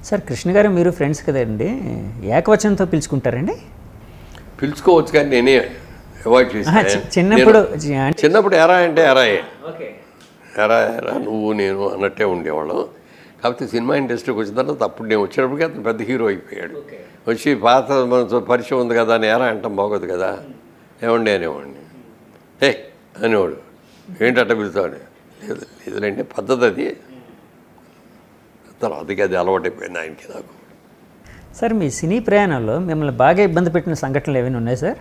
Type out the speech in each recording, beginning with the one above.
Sir Krishna గారు మీరు friends కదండి, ఏకవచనంతో పిలుచుకుంటారండి? పిలుచుకోవచ్చు కానీ నేనే అవాయిడ్ చేస్తాను. చిన్నప్పుడు ఎరా అంటే ఎరాయే, ఎరా ఎరా నువ్వు నేను అన్నట్టే ఉండేవాళ్ళం. కాకపోతే సినిమా ఇండస్ట్రీకి వచ్చిన తర్వాత అప్పుడు నేను వచ్చినప్పటికీ అతను పెద్ద హీరో అయిపోయాడు. వచ్చి పాత మన పరిచయం ఉంది కదా అని ఎరా అంటాం బాగోదు కదా, ఏమండి అనేవాడిని. ఏ అనేవాడు, ఏంటట్ట పిలుస్తాడు. లేదు లేదులేండి పద్ధతి అది. తర్వాతకి అది అలవాటైపోయింది ఆయనకి నాకు. సార్ మీ సినీ ప్రయాణంలో మిమ్మల్ని బాగా ఇబ్బంది పెట్టిన సంఘటనలు ఏమైనా ఉన్నాయి సార్?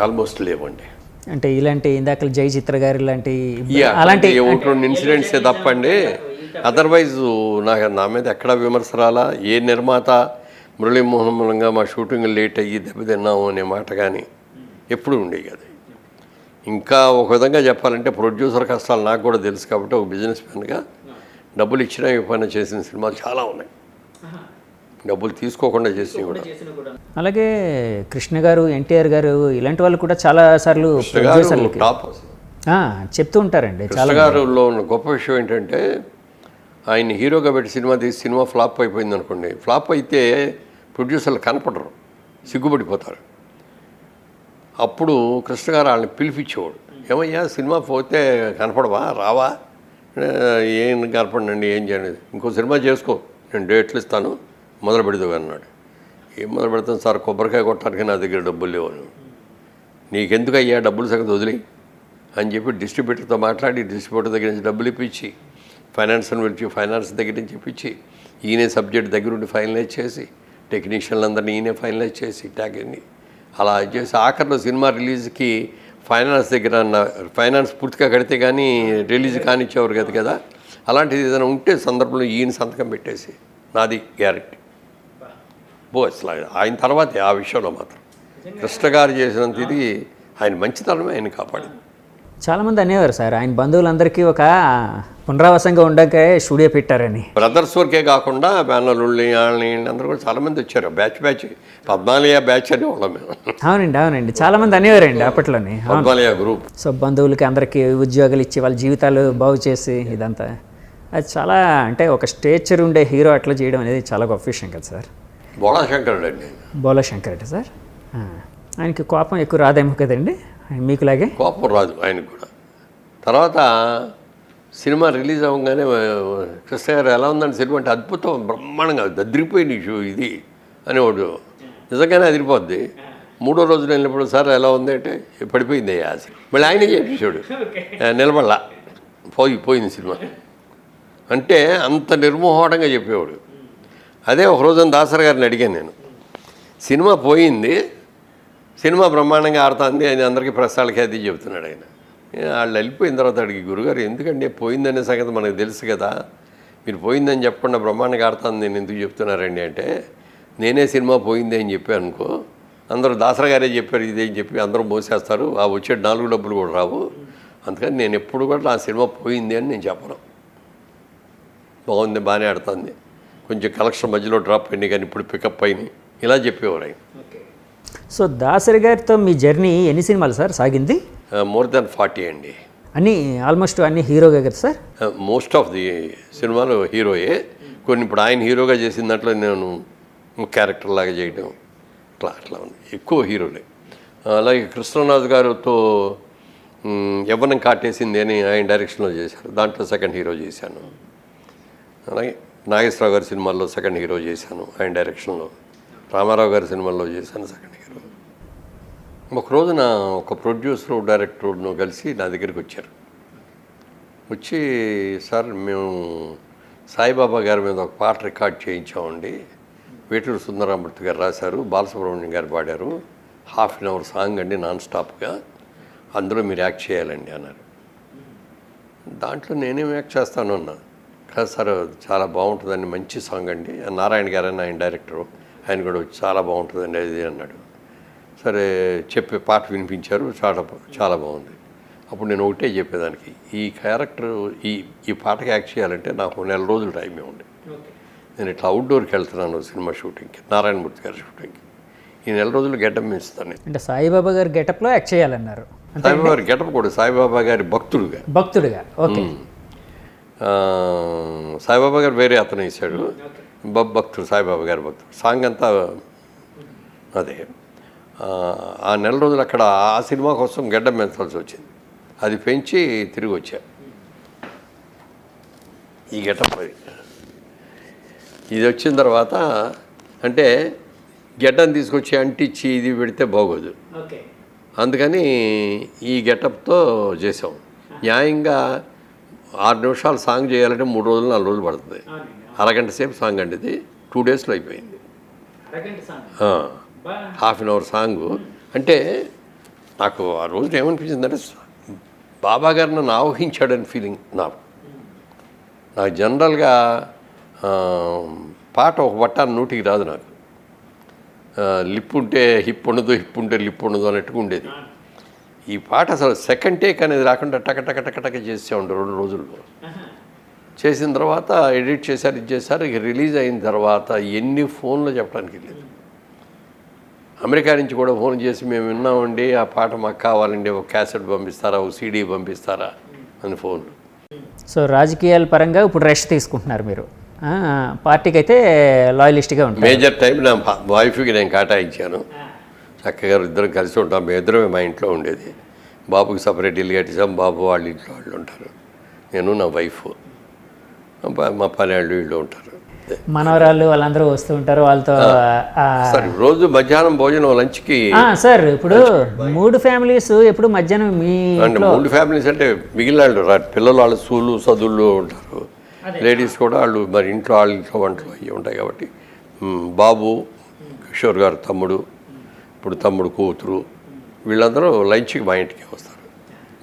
ఆల్మోస్ట్ లేవండి. అంటే ఇలాంటి ఇందాక జై చిత్ర గారు ఇలాంటి అలాంటి ఒకటి రెండు ఇన్సిడెంట్సే తప్పండి. అదర్వైజ్ నా మీద ఎక్కడా విమర్శ రాలా. ఏ నిర్మాత మురళీమోహన్ మూలంగా మా షూటింగ్ లేట్ అయ్యి దెబ్బతిన్నాము అనే మాట కానీ ఎప్పుడు ఉండేవి కదా. ఇంకా ఒక విధంగా చెప్పాలంటే ప్రొడ్యూసర్ కష్టాలు నాకు కూడా తెలుసు కాబట్టి ఒక బిజినెస్ మ్యాన్గా డబ్బులు ఇచ్చినా ఇవ్వకుండా చేసిన సినిమాలు చాలా ఉన్నాయి, డబ్బులు తీసుకోకుండా చేసినవి కూడా. అలాగే కృష్ణ గారు, ఎన్టీఆర్ గారు ఇలాంటి వాళ్ళు కూడా చాలా సార్లు టాప్ చెప్తూ ఉంటారండి. కృష్ణ గారులో ఉన్న గొప్ప విషయం ఏంటంటే ఆయన హీరోగా పెట్టి సినిమా తీసి సినిమా ఫ్లాప్ అయిపోయింది అనుకోండి, ఫ్లాప్ అయితే ప్రొడ్యూసర్లు కనపడరు, సిగ్గుపడిపోతారు. అప్పుడు కృష్ణ గారు వాళ్ళని పిలిపించేవాడు. ఏమయ్యా సినిమా పోతే కనపడవా, రావా, ఏం కనపడండి, ఏం చేయలేదు, ఇంకో సినిమా చేసుకో, నేను డేట్లు ఇస్తాను, మొదలు పెడతావు అన్నాడు. ఏం మొదలు పెడతాను సార్, కొబ్బరికాయ కొట్టడానికి నా దగ్గర డబ్బులు లేవు. నీకెందుకు అయ్యా డబ్బులు సగతి వదిలి అని చెప్పి డిస్ట్రిబ్యూటర్తో మాట్లాడి డిస్ట్రిబ్యూటర్ దగ్గర నుంచి డబ్బులు ఇప్పించి, ఫైనాన్స్ని పిలిచి ఫైనాన్స్ దగ్గర నుంచి ఇప్పించి, ఈయనే సబ్జెక్ట్ దగ్గరుండి ఫైనలైజ్ చేసి, టెక్నీషియన్లందరినీ ఈయనే ఫైనలైజ్ చేసి ట్యాగ్ని అలా చేసి ఆఖరిలో సినిమా రిలీజ్కి ఫైనాన్స్ దగ్గర ఫైనాన్స్ పూర్తిగా కడితే కానీ రిలీజ్ కానిచ్చేవారు కదా. అలాంటిది ఏదైనా ఉంటే సందర్భంలో ఈయన సంతకం పెట్టేసి నాది గ్యారెంటీ అసలు ఆయన తర్వాతే ఆ విషయంలో మాత్రం కృష్ణ గారు చేసినంత ఇది ఆయన మంచితనమే ఆయన కాపాడింది. చాలామంది అనేవారు సార్ ఆయన బంధువులందరికీ ఒక పునరావాసంగా ఉండకే స్టూడియో పెట్టారని. బ్రదర్స్ వరకే కాకుండా బ్యానర్లు వాళ్ళని అందరూ కూడా చాలామంది వచ్చారు. బ్యాచ్ 14 బ్యాచ్ అని వాళ్ళం మేము. అవునండి చాలామంది అనేవారండి అప్పట్లోనే. 14 గ్రూప్. సో బంధువులకి అందరికీ ఉద్యోగాలు ఇచ్చి వాళ్ళ జీవితాలు బాగు చేసి ఇదంతా అది చాలా అంటే ఒక స్టేచర్ ఉండే హీరో అట్లా చేయడం అనేది చాలా గొప్ప విషయం కదా సార్. బోళాశంకరుడు అండి. బోళాశంకర్ అంటే సార్ ఆయనకి కోపం ఎక్కువ రాదేమో కదండి మీకులాగే? కోపం రాదు ఆయనకు కూడా. తర్వాత సినిమా రిలీజ్ అవ్వగానే కృష్ణ గారు ఎలా ఉందని సినిమా అంటే అద్భుతం, బ్రహ్మాండంగా దద్రిపోయింది ఇది అనేవాడు. నిజంగానే అదిరిపోద్ది. 3వ రోజున వెళ్ళినప్పుడు సార్ ఎలా ఉంది అంటే పడిపోయింది ఆశ. మళ్ళీ ఆయనే చెప్పేసాడు, నిలబడలా, పోయింది సినిమా అంటే అంత నిర్మోహటంగా చెప్పేవాడు. అదే ఒక రోజున దాసరి గారిని అడిగాను నేను, సినిమా పోయింది, సినిమా బ్రహ్మాండంగా ఆడుతుంది అని అందరికీ ప్రసాదాలకి అది చెబుతున్నాడు ఆయన. వాళ్ళు వెళ్ళిపోయిన తర్వాత అడిగి, గురుగారు ఎందుకంటే పోయిందనే సంగతి మనకు తెలుసు కదా, మీరు పోయిందని చెప్పకుండా బ్రహ్మాండంగా ఆడుతుంది నేను ఎందుకు చెప్తున్నారండి అంటే, నేనే సినిమా పోయింది అని చెప్పాను అనుకో, అందరూ దాసరి గారే చెప్పారు ఇదేం చెప్పి అందరూ మోసేస్తారు, ఆ వచ్చే 4 డబ్బులు కూడా రావు, అందుకని నేను ఎప్పుడు కూడా నా సినిమా పోయింది అని నేను చెప్పను, బాగుంది బాగానే ఆడుతుంది, కొంచెం కలెక్షన్ మధ్యలో డ్రాప్ అయింది కానీ ఇప్పుడు పికప్ అయినాయి, ఇలా చెప్పేవారు ఆయన. సో దాసరి గారితో మీ జర్నీ ఎన్ని సినిమాలు సార్ సాగింది? మోర్ దాన్ 40 అండి. ఆల్మోస్ట్ అన్ని హీరోగా కదా సార్? మోస్ట్ ఆఫ్ ది సినిమాలు హీరోయే. కొన్ని ఇప్పుడు ఆయన హీరోగా చేసిన దాంట్లో నేను క్యారెక్టర్ లాగా చేయడం అట్లా ఉంది, ఎక్కువ హీరోలే. అలాగే కృష్ణరాజు గారితో యవ్వనం కాటేసింది అని ఆయన డైరెక్షన్లో చేశారు, దాంట్లో సెకండ్ హీరో చేశాను. అలాగే నాగేశ్వరరావు గారి సినిమాల్లో సెకండ్ హీరో చేశాను ఆయన డైరెక్షన్లో. రామారావు గారి సినిమాల్లో చేశాను సెకండ్ హీరో. ఒక రోజున ఒక ప్రొడ్యూసరు డైరెక్టర్ను కలిసి నా దగ్గరికి వచ్చారు. వచ్చి సార్ మేము సాయిబాబా గారి మీద ఒక పాట రికార్డ్ చేయించామండి, వేటూరు సుందరరామూర్తి గారు రాశారు, బాలసుబ్రహ్మణ్యం గారు పాడారు, ½ అన్ అవర్ సాంగ్ అండి నాన్ స్టాప్గా, అందులో మీరు యాక్ట్ చేయాలండి అన్నారు. దాంట్లో నేనేం యాక్ట్ చేస్తాను అన్నా. కాదు సార్ చాలా బాగుంటుందండి, మంచి సాంగ్ అండి, నారాయణ గారు అని ఆయన డైరెక్టరు, ఆయన కూడా చాలా బాగుంటుందండి అది అన్నాడు. సరే చెప్పే పాట వినిపించారు, చాలా బాగుంది. అప్పుడు నేను ఒకటే చెప్పేదానికి, ఈ క్యారెక్టర్ ఈ పాటకి యాక్ట్ చేయాలంటే నాకు 1 నెల రోజులు టైమే ఉంది, నేను ఇట్లా అవుట్డోర్కి వెళ్తున్నాను సినిమా షూటింగ్కి, నారాయణమూర్తి గారి షూటింగ్కి, ఈ 1 నెల రోజులు గెటప్ ఇస్తాను. అంటే సాయిబాబా గారి గెటప్లో యాక్ట్ చేయాలన్నారు? సాయిబాబా గారి గెటప్ కూడా సాయిబాబా గారి భక్తుడుగా. ఓకే. సాయిబాబా గారు వేరే అతను వేశాడు, భక్తుడు, సాయిబాబా గారి భక్తుడు సాంగ్ అంతా అదే. ఆ నెల రోజులు అక్కడ ఆ సినిమా కోసం గడ్డం పెంచాల్సి వచ్చింది. అది పెంచి తిరిగి వచ్చా. ఈ గెటప్ ఇది వచ్చిన తర్వాత అంటే గెడ్డం తీసుకొచ్చి అంటించి ఇది పెడితే బాగోదు, అందుకని ఈ గెటప్తో చేసాం. న్యాయంగా 6 నిమిషాలు సాంగ్ చేయాలంటే 3 రోజులు 4 రోజులు పడుతుంది. అరగంట సేపు సాంగ్ అండి, ఇది 2 డేస్లో అయిపోయింది. హాఫ్ అన్ అవర్ సాంగ్ అంటే నాకు ఆ రోజు ఏమనిపించిందంటే బాబా గారు నన్ను ఆవహించాడని ఫీలింగ్. నాకు జనరల్గా పాట ఒక పట్టాన్ని నోటికి రాదు. నాకు లిప్ ఉంటే హిప్ ఉండదు, హిప్ ఉంటే లిప్ ఉండదు అన్నట్టుగా ఉండేది. ఈ పాట అసలు సెకండ్ టేక్ అనేది రాకుండా టక చేసే ఉండే 2 రోజుల్లో. చేసిన తర్వాత ఎడిట్ చేశారు, ఇది చేశారు. ఇక రిలీజ్ అయిన తర్వాత ఎన్ని ఫోన్లు చెప్పడానికి లేదు. అమెరికా నుంచి కూడా ఫోన్ చేసి మేము విన్నామండి, ఆ పాట మాకు కావాలండి, ఒక క్యాసెట్ పంపిస్తారా, ఒక సీడీ పంపిస్తారా అని ఫోన్లు. సో రాజకీయాల పరంగా ఇప్పుడు రెస్ట్ తీసుకుంటున్నారు మీరు, పార్టీకి అయితే లాయలిస్ట్గా ఉంటారు. మేజర్ టైం నా వైఫ్కి నేను కేటాయించాను. చక్కగా ఇద్దరం కలిసి ఉంటాం. మేము ఇద్దరమే మా ఇంట్లో ఉండేది. బాబుకి సపరేట్ ఇల్లు కట్టించాం. బాబు వాళ్ళ ఇంట్లో వాళ్ళు ఉంటారు, నేను నా వైఫ్, మా పని వాళ్ళు వీళ్ళు ఉంటారు. మనవరాళ్ళు వాళ్ళందరూ వస్తూ ఉంటారు, వాళ్ళతో సార్ రోజు మధ్యాహ్నం భోజనం లంచ్కి. సార్ ఇప్పుడు 3 ఫ్యామిలీస్ ఎప్పుడు మధ్యాహ్నం మీ అంటే 3 ఫ్యామిలీస్ అంటే మిగిలిన వాళ్ళు పిల్లలు వాళ్ళ స్కూలు చదువులు ఉంటారు, లేడీస్ కూడా వాళ్ళు మరి ఇంట్లో వాళ్ళ ఇంట్లో వంటలు అవి ఉంటాయి. కాబట్టి బాబు, కిషోర్ గారు తమ్ముడు, ఇప్పుడు తమ్ముడు కూతురు, వీళ్ళందరూ లంచ్కి మా ఇంటికి వస్తారు.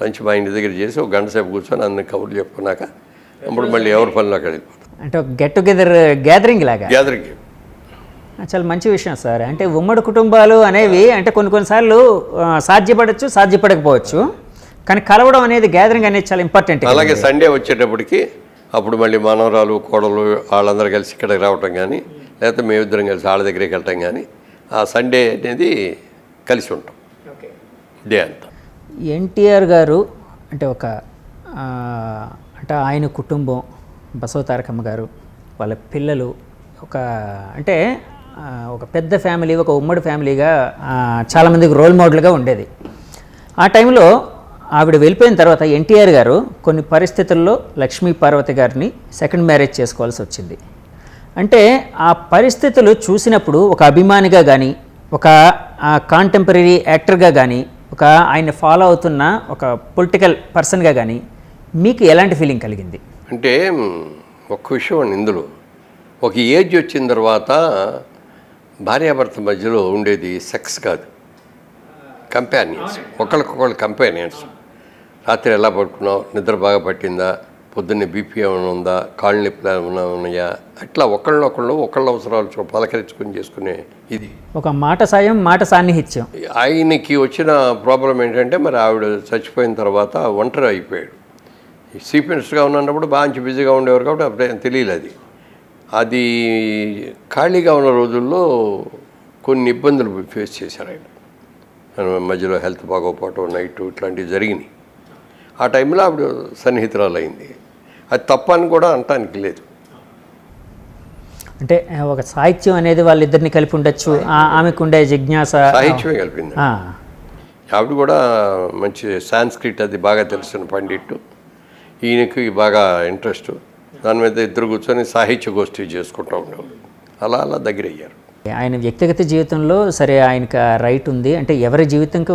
లంచ్ మా ఇంటి దగ్గర చేసి ఒక గంట సేపు కూర్చొని అన్ని కబుర్లు చెప్పుకున్నాక అప్పుడు మళ్ళీ ఎవరి పనిలోకి వెళ్ళిపోతారు. అంటే ఒక గెట్ టుగెదర్ గ్యాదరింగ్ లాగా. గ్యాదరింగ్ చాలా మంచి విషయం సార్. అంటే ఉమ్మడి కుటుంబాలు అనేవి అంటే కొన్నిసార్లు సాధ్యపడవచ్చు, సాధ్యపడకపోవచ్చు, కానీ కలవడం అనేది, గ్యాదరింగ్ అనేది చాలా ఇంపార్టెంట్. అలాగే సండే వచ్చేటప్పటికి అప్పుడు మళ్ళీ మనవరాలు, కోడలు వాళ్ళందరూ కలిసి ఇక్కడికి రావటం కానీ, లేకపోతే మేమిద్దరం కలిసి వాళ్ళ దగ్గరికి వెళ్ళటం కానీ, ఆ సండే అనేది కలిసి ఉంటాం డే అంతా. ఎన్టీఆర్ గారు అంటే అంటే ఆయన కుటుంబం, బసవ తారకమ్మ గారు, వాళ్ళ పిల్లలు, అంటే ఒక పెద్ద ఫ్యామిలీ, ఒక ఉమ్మడి ఫ్యామిలీగా చాలామందికి రోల్ మోడల్గా ఉండేది. ఆ టైంలో ఆవిడ వెళ్ళిపోయిన తర్వాత ఎన్టీఆర్ గారు కొన్ని పరిస్థితుల్లో లక్ష్మీ పార్వతి గారిని సెకండ్ మ్యారేజ్ చేసుకోవాల్సి వచ్చింది. అంటే ఆ పరిస్థితులు చూసినప్పుడు ఒక అభిమానిగా కానీ, ఒక కాంటెంపరీ యాక్టర్గా కానీ, ఒక ఆయన ఫాలో అవుతున్న ఒక పొలిటికల్ పర్సన్గా కానీ మీకు ఎలాంటి ఫీలింగ్ కలిగింది? అంటే ఒక్క విషయం అండి, ఇందులో ఒక ఏజ్ వచ్చిన తర్వాత భార్యాభర్త మధ్యలో ఉండేది సెక్స్ కాదు, కంపానియన్స్, ఒకళ్ళకొకళ్ళు కంపానియన్స్. రాత్రి ఎలా పడుకున్నావు, నిద్ర బాగా పట్టిందా, పొద్దున్నే బీపీ ఏమైనా ఉందా, కాళ్ళు నొప్పులు ఏమైనా ఉన్నాయా, అట్లా ఒకళ్ళ అవసరాలు పలకరించుకొని చేసుకునే ఇది ఒక మాట సాయం, మాట సాన్నిహిత్యం. ఆయనకి వచ్చిన ప్రాబ్లం ఏంటంటే మరి ఆవిడ చచ్చిపోయిన తర్వాత ఒంటరి అయిపోయాడు. చీఫ్ మినిస్టర్గా ఉన్నప్పుడు బాగా బిజీగా ఉండేవారు కాబట్టి అప్పుడే తెలియలేదు. అది ఖాళీగా ఉన్న రోజుల్లో కొన్ని ఇబ్బందులు ఫేస్ చేశారు ఆయన. మధ్యలో హెల్త్ బాగోపోవటం, నైట్ ఇట్లాంటివి జరిగినాయి. ఆ టైంలో ఆవిడ సన్నిహితురాలు అయింది. అది తప్పని కూడా అనటానికి లేదు. అంటే ఒక సాహిత్యం అనేది వాళ్ళిద్దరిని కలిపి ఉండొచ్చు, ఆమెకు ఉండే జిజ్ఞాస సాహిత్యమే కలిపింది. ఆవిడ కూడా మంచి సాంస్క్రిట్ అది బాగా తెలుసున్న పండిట్టు, ఈయనకి బాగా ఇంట్రెస్ట్. దాని మీద ఇద్దరు కూర్చొని సాహిత్య గోష్ఠి చేసుకుంటూ ఉండేవాళ్ళు. అలా దగ్గర అయ్యారు. ఆయన వ్యక్తిగత జీవితంలో సరే ఆయనకు రైట్ ఉంది, అంటే ఎవరి జీవితంకి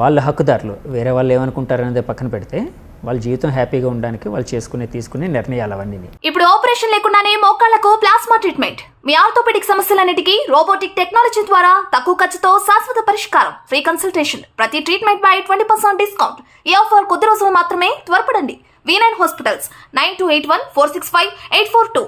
వాళ్ళ హక్కుదారులు, వేరే వాళ్ళు ఏమనుకుంటారు అనేది పక్కన పెడితే వాళ్ళ జీవితం హ్యాపీగా ఉండడానికి వాళ్ళు తీసుకునే నిర్ణయాలు అవన్నీ. ఇప్పుడు ఆపరేషన్ లేకుండానే మోకాళ్లకు ప్లాస్మా ట్రీట్మెంట్, మీ ఆర్థోపెడిక్ సమస్యలన్నిటికీ రోబోటిక్ టెక్నాలజీ ద్వారా తక్కువ ఖర్చుతో శాశ్వత పరిష్కారం, ఫ్రీ కన్సల్టేషన్, ప్రతి ట్రీట్మెంట్ పై 20% డిస్కౌంట్. ఈ ఆఫర్ కొద్ది రోజులు మాత్రమే, త్వరపడండి. V9 hospitals 9281465842.